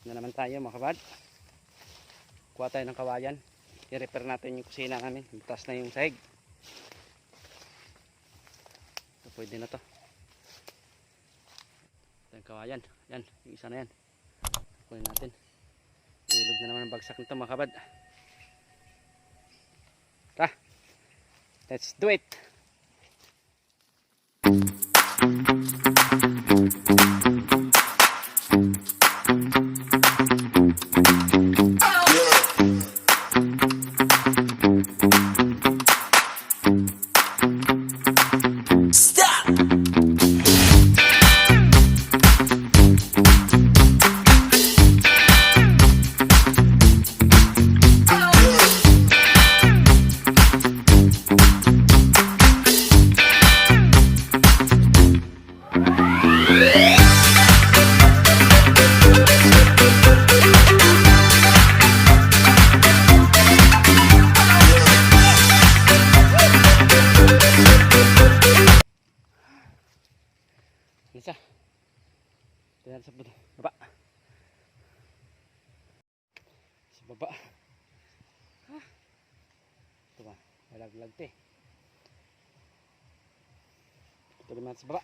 na naman tayo mga kabad. Kuha tayo ng kawayan. I-repair natin yung kusina namin. Butas na yung sahig. So, pwede na to. Ito yung kawayan. Yan, yung isa na yan. Kunin natin. Ilog na naman ang bagsak nito mga kabad. Tara, let's do it. Isa. Tingnan sa baba. Sa baba. Ito ba? Malaglag ito eh. Ito naman sa baba.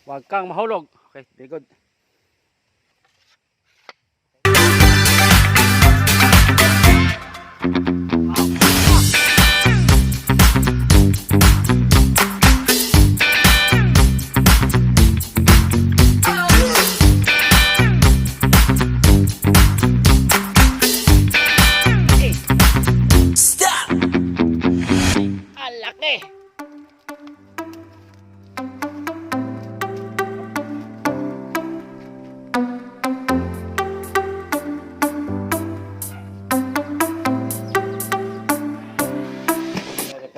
Huwag kang mahulog. Okay, very good.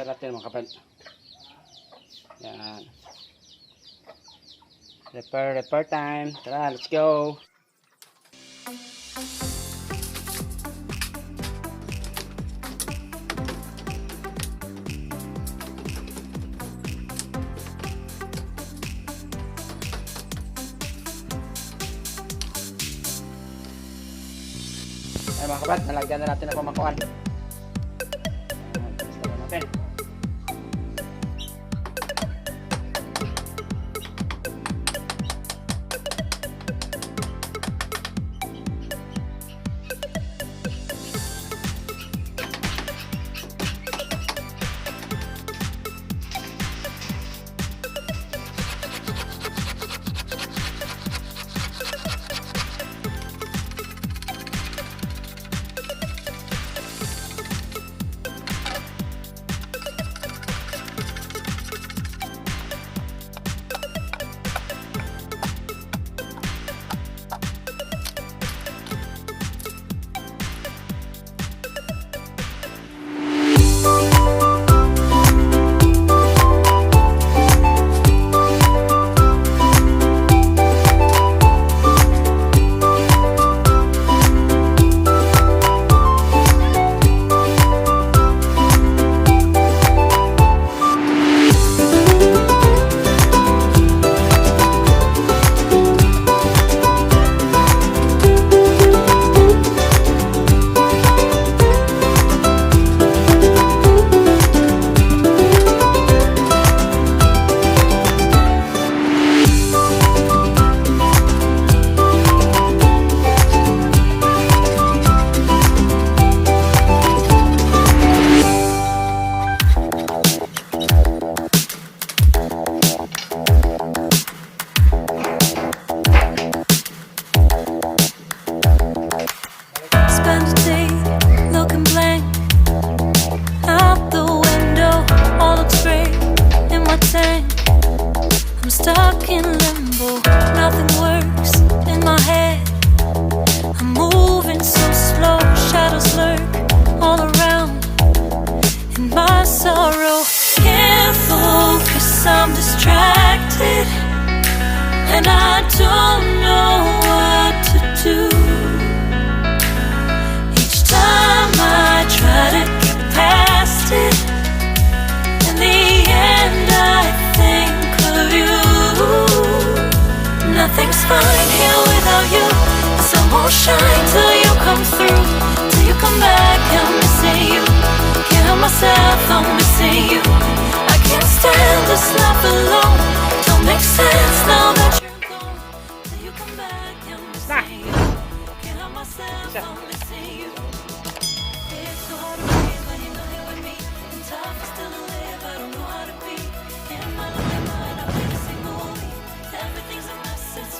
Natin mga kapal. Yan. Repair time. Tara, let's go. Ay mga kapal, nalagyan na natin ang pamakuan. Basta na natin. Stuck in limbo, nothing works in my head. I'm moving so slow, shadows lurk all around. In my sorrow, can't focus, I'm distracted, and I don't know what to do. Each time I try to get past it, in the end I think of you. won't shine till you come through, till you come back. I'm missing you. Can't help myself, I'm missing you. I can't stand this life alone. Don't make sense now that you're gone. Till you come back, I'm missing you. Can't help myself, I'm missing you. It's so hard to breathe when you're not here with me. And tough is still to live, I don't know how to be. In my lonely mind, I play the same movie. Everything's a mess, it's